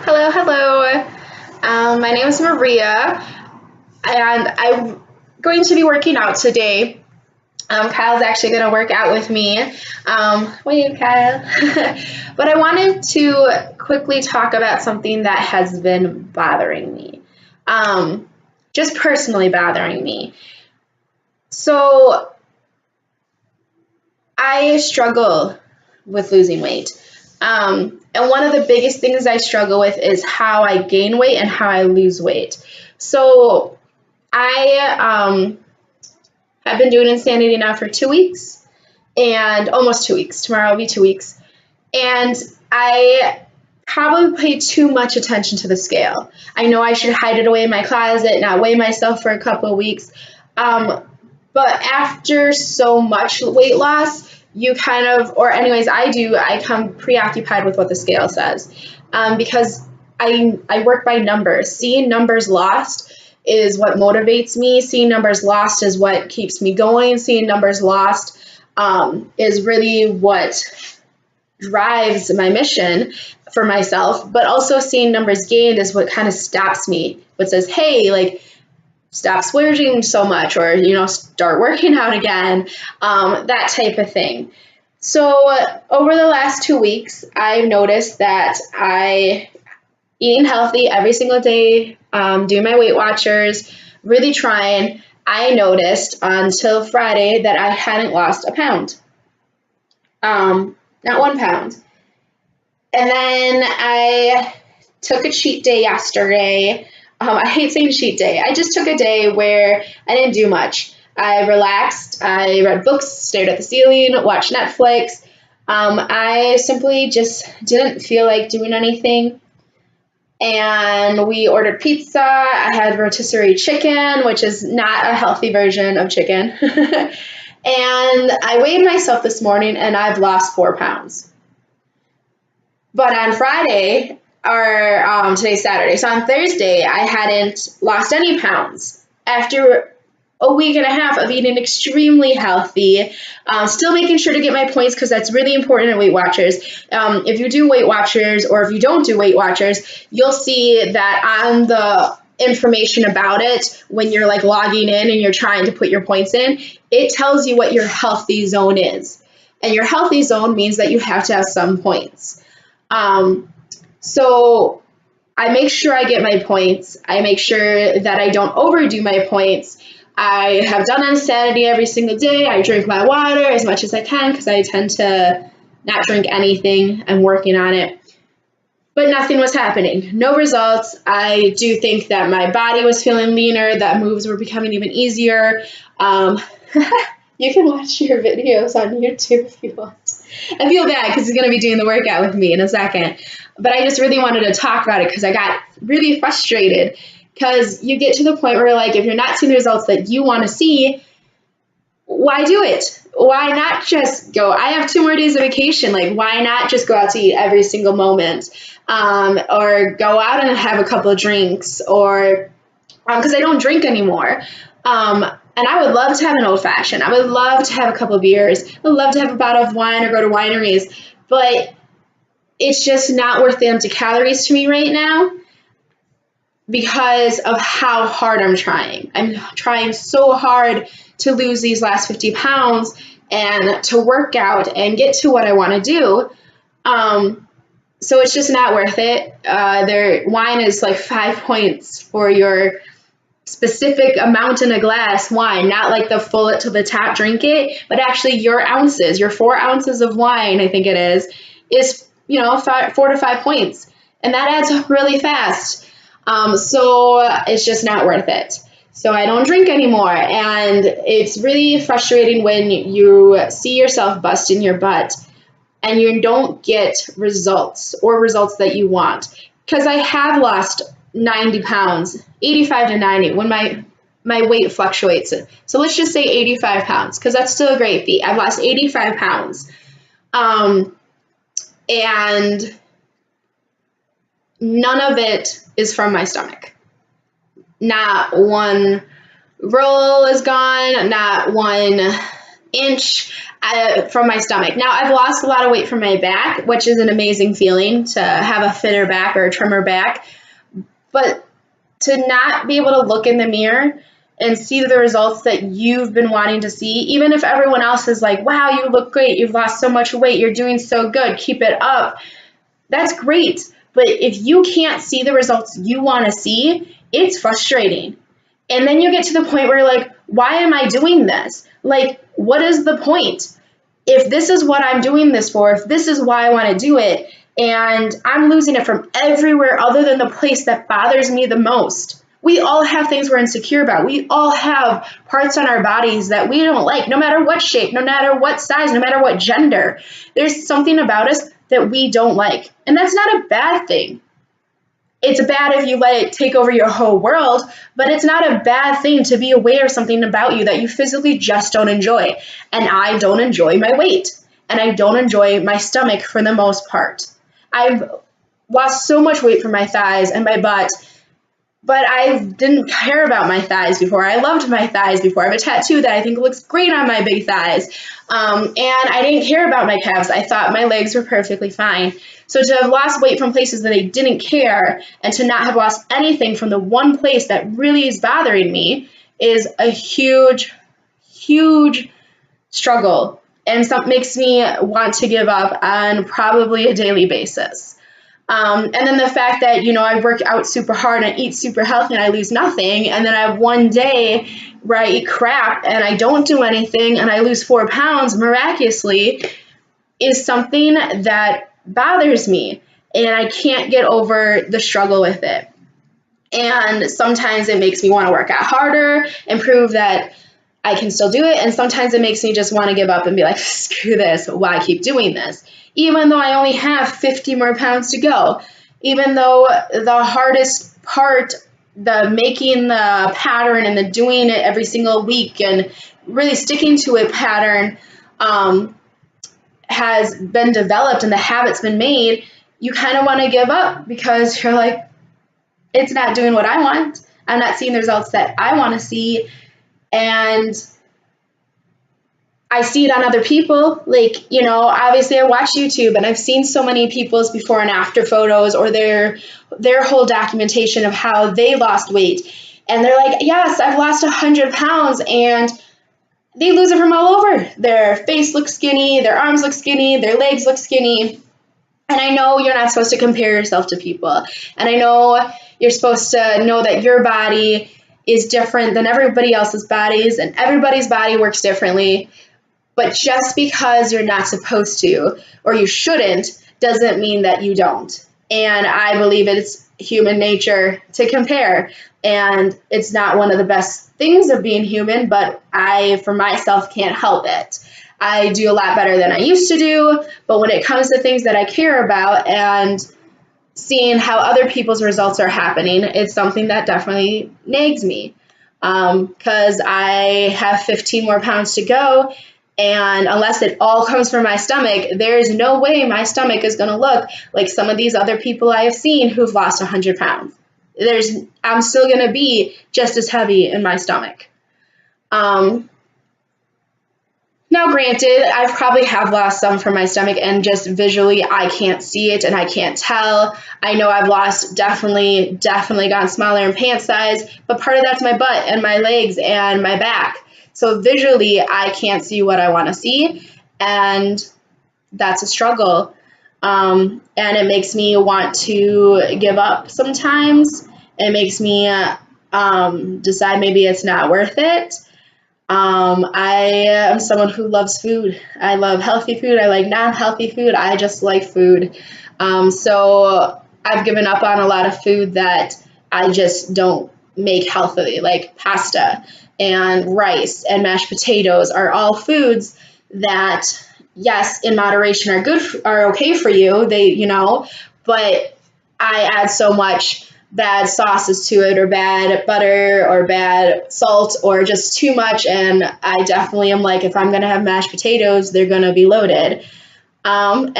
Hello, hello. My name is Maria, and I'm going to be working out today. Kyle's actually going to work out with me. Wait, Kyle. But I wanted to quickly talk about something that has been bothering me, just personally bothering me. So I struggle with losing weight. And one of the biggest things I struggle with is how I gain weight and how I lose weight. So I have been doing Insanity now for 2 weeks, and almost 2 weeks. Tomorrow will be 2 weeks. And I probably pay too much attention to the scale. I know I should hide it away in my closet, not weigh myself for a couple of weeks. But after so much weight loss, you kind of, or anyways, I come preoccupied with what the scale says, because I work by numbers. Seeing numbers lost is what motivates me. Seeing numbers lost is what keeps me going. Seeing numbers lost is really what drives my mission for myself. But also seeing numbers gained is what kind of stops me. What says, hey, like, stop splurging so much, or start working out again, that type of thing. So over the last 2 weeks, I've noticed that I eating healthy every single day, doing my Weight Watchers, really trying. I noticed until Friday that I hadn't lost a pound, not 1 pound. And then I took a cheat day yesterday. I hate saying cheat day. I just took a day where I didn't do much. I relaxed. I read books, stared at the ceiling, watched Netflix. I simply just didn't feel like doing anything. And we ordered pizza. I had rotisserie chicken, which is not a healthy version of chicken. And I weighed myself this morning, and I've lost 4 pounds. But on Friday, or today's Saturday, so on Thursday, I hadn't lost any pounds after a week and a half of eating extremely healthy, still making sure to get my points, because that's really important in Weight Watchers. If you do Weight Watchers, or if you don't do Weight Watchers, you'll see that on the information about it, when you're like logging in and you're trying to put your points in, it tells you what your healthy zone is. And your healthy zone means that you have to have some points. So I make sure I get my points. I make sure that I don't overdo my points. I have done Insanity every single day. I drink my water as much as I can, because I tend to not drink anything. I'm working on it. But nothing was happening. No results. I do think that my body was feeling leaner, that moves were becoming even easier. You can watch your videos on YouTube if you want. I feel bad because he's going to be doing the workout with me in a second. But I just really wanted to talk about it because I got really frustrated, because you get to the point where, like, if you're not seeing the results that you want to see, why do it? Why not just go? I have 2 more days of vacation. Like, why not just go out to eat every single moment, or go out and have a couple of drinks, or because I don't drink anymore. And I would love to have an old fashioned. I would love to have a couple of beers. I would love to have a bottle of wine or go to wineries. But it's just not worth the empty calories to me right now, because of how hard I'm trying. I'm trying so hard to lose these last 50 pounds and to work out and get to what I want to do. So it's just not worth it. Wine is like 5 points for your specific amount in a glass wine, not like the full it to the top drink it, but actually your ounces, your 4 ounces of wine, I think it is 4 to 5 points. And that adds up really fast. So it's just not worth it. So I don't drink anymore. And it's really frustrating when you see yourself busting your butt and you don't get results, or results that you want. Because I have lost 90 pounds, 85 to 90, when my weight fluctuates. So let's just say 85 pounds, because that's still a great feat. I've lost 85 pounds. And none of it is from my stomach. Not 1 roll is gone, not 1 inch. from my stomach. Now, I've lost a lot of weight from my back, which is an amazing feeling to have a fitter back or a trimmer back. But to not be able to look in the mirror and see the results that you've been wanting to see, even if everyone else is like, wow, you look great, you've lost so much weight, you're doing so good, keep it up, that's great. But if you can't see the results you want to see, it's frustrating. And then you get to the point where you're like, why am I doing this? Like, what is the point? If this is what I'm doing this for, if this is why I want to do it, and I'm losing it from everywhere other than the place that bothers me the most. We all have things we're insecure about. We all have parts on our bodies that we don't like, no matter what shape, no matter what size, no matter what gender. There's something about us that we don't like. And that's not a bad thing. It's bad if you let it take over your whole world, but it's not a bad thing to be aware of something about you that you physically just don't enjoy. And I don't enjoy my weight, and I don't enjoy my stomach for the most part. I've lost so much weight from my thighs and my butt, but I didn't care about my thighs before. I loved my thighs before. I have a tattoo that I think looks great on my big thighs. And I didn't care about my calves. I thought my legs were perfectly fine. So to have lost weight from places that I didn't care and to not have lost anything from the one place that really is bothering me is a huge, huge struggle. And something makes me want to give up on probably a daily basis. And then the fact that, I work out super hard and I eat super healthy and I lose nothing. And then I have one day where I eat crap and I don't do anything and I lose 4 pounds miraculously is something that bothers me. And I can't get over the struggle with it. And sometimes it makes me want to work out harder and prove that I can still do it. And sometimes it makes me just want to give up and be like, screw this, why keep doing this? Even though I only have 50 more pounds to go, even though the hardest part, the making the pattern and the doing it every single week and really sticking to a pattern has been developed and the habit's been made, you kind of want to give up because you're like, it's not doing what I want. I'm not seeing the results that I want to see. And I see it on other people. Like, obviously I watch YouTube and I've seen so many people's before and after photos or their whole documentation of how they lost weight. And they're like, yes, I've lost 100 pounds, and they lose it from all over. Their face looks skinny, their arms look skinny, their legs look skinny. And I know you're not supposed to compare yourself to people. And I know you're supposed to know that your body is different than everybody else's bodies, and everybody's body works differently. But just because you're not supposed to or you shouldn't doesn't mean that you don't. And I believe it's human nature to compare. And it's not one of the best things of being human, but I, for myself, can't help it. I do a lot better than I used to do. But when it comes to things that I care about and seeing how other people's results are happening, it's something that definitely nags me. Because I have 15 more pounds to go. And unless it all comes from my stomach, there is no way my stomach is going to look like some of these other people I have seen who've lost 100 pounds. I'm still going to be just as heavy in my stomach. Now, granted, I probably have lost some from my stomach, and just visually, I can't see it and I can't tell. I know I've lost definitely gotten smaller in pant size, but part of that's my butt and my legs and my back. So visually, I can't see what I want to see, and that's a struggle. And it makes me want to give up sometimes. It makes me decide maybe it's not worth it. I am someone who loves food. I love healthy food. I like non-healthy food. I just like food. So I've given up on a lot of food that I just don't make healthily, like pasta and rice and mashed potatoes are all foods that, yes, in moderation are okay for you. But I add so much bad sauces to it, or bad butter, or bad salt, or just too much. And I definitely am like, if I'm going to have mashed potatoes, they're going to be loaded. And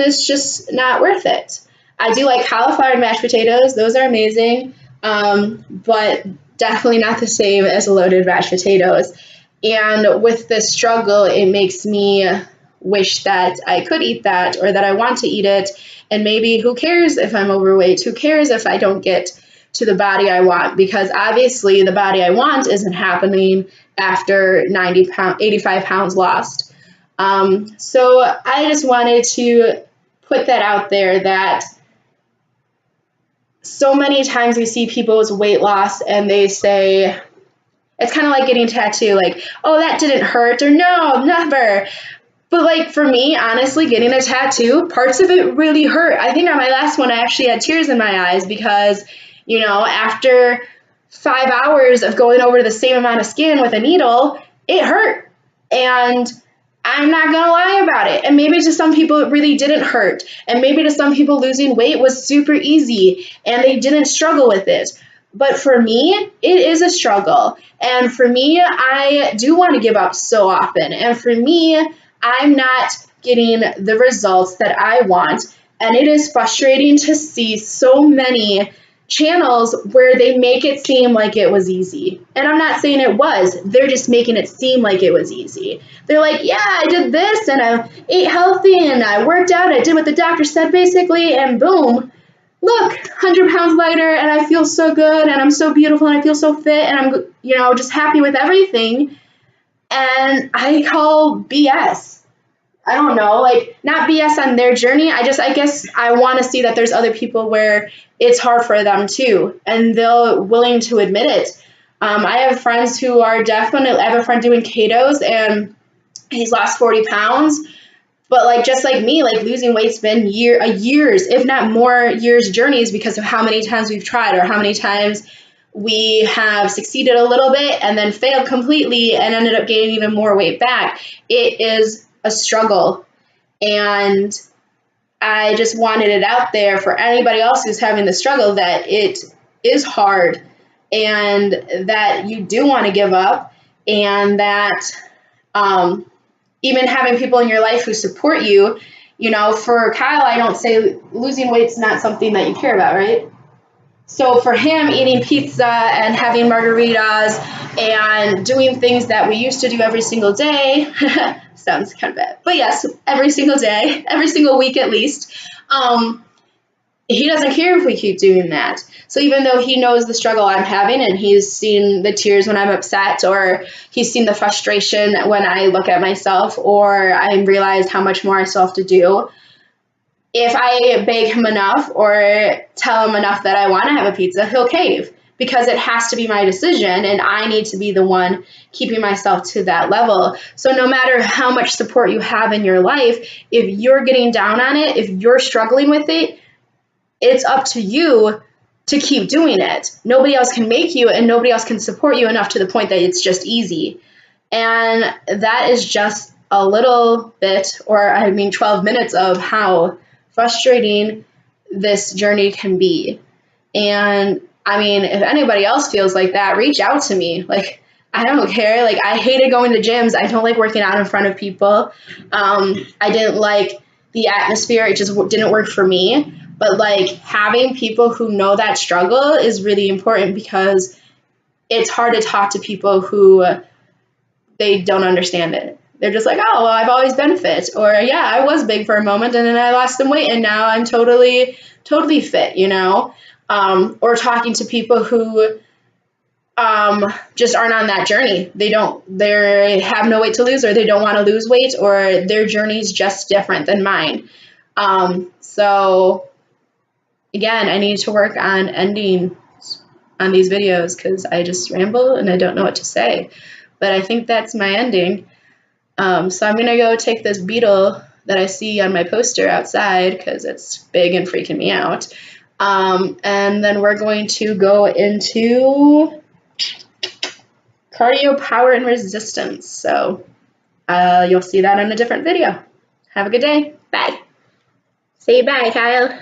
it's just not worth it. I do like cauliflower and mashed potatoes. Those are amazing. But definitely not the same as loaded mashed potatoes. And with this struggle, it makes me wish that I could eat that or that I want to eat it. And maybe who cares if I'm overweight? Who cares if I don't get to the body I want? Because obviously the body I want isn't happening after 85 pounds lost. So I just wanted to put that out there, that so many times we see people with weight loss and they say, it's kind of like getting a tattoo, like, oh, that didn't hurt, or no, never. But like for me, honestly, getting a tattoo, parts of it really hurt. I think on my last one, I actually had tears in my eyes because, you know, after 5 hours of going over the same amount of skin with a needle, it hurt. And I'm not going to lie about it. And maybe to some people it really didn't hurt. And maybe to some people losing weight was super easy and they didn't struggle with it. But for me, it is a struggle. And for me, I do want to give up so often. And for me, I'm not getting the results that I want. And it is frustrating to see so many channels where they make it seem like it was easy. And I'm not saying it was. They're just making it seem like it was easy. They're like, yeah, I did this and I ate healthy and I worked out. I did what the doctor said basically, and boom, look, 100 pounds lighter and I feel so good and I'm so beautiful and I feel so fit and I'm, you know, just happy with everything. And I call BS. I don't know, like, not BS on their journey. I guess I want to see that there's other people where it's hard for them too, and they're willing to admit it. I have friends who are definitely, I have a friend doing ketos and he's lost 40 pounds, but like, just like me, like losing weight's been years, if not more years journeys because of how many times we've tried or how many times we have succeeded a little bit and then failed completely and ended up gaining even more weight back. It is a struggle, and I just wanted it out there for anybody else who's having the struggle, that it is hard and that you do want to give up, and that even having people in your life who support you, you know, for Kyle, I don't say losing weight's not something that you care about, right? So for him, eating pizza and having margaritas and doing things that we used to do every single day, sounds kind of bad, but yes, every single day, every single week at least, he doesn't care if we keep doing that. So even though he knows the struggle I'm having and he's seen the tears when I'm upset, or he's seen the frustration when I look at myself, or I realize how much more I still have to do, if I beg him enough or tell him enough that I want to have a pizza, he'll cave, because it has to be my decision and I need to be the one keeping myself to that level. So no matter how much support you have in your life, if you're getting down on it, if you're struggling with it, it's up to you to keep doing it. Nobody else can make you, and nobody else can support you enough to the point that it's just easy. And that is just a little bit, or I mean 12 minutes of how frustrating this journey can be. And I mean, if anybody else feels like that, reach out to me. Like, I don't care. Like, I hated going to gyms. I don't like working out in front of people. I didn't like the atmosphere. It just didn't work for me. But like, having people who know that struggle is really important, because it's hard to talk to people who they don't understand it. They're just like, oh, well, I've always been fit. Or, yeah, I was big for a moment and then I lost some weight and now I'm totally fit, you know? Or talking to people who just aren't on that journey. They have no weight to lose, or they don't want to lose weight, or their journey's just different than mine. So again, I need to work on ending on these videos because I just ramble and I don't know what to say. But I think that's my ending. So I'm going to go take this beetle that I see on my poster outside because it's big and freaking me out. And then we're going to go into cardio, power, and resistance. So you'll see that in a different video. Have a good day. Bye. Say bye, Kyle.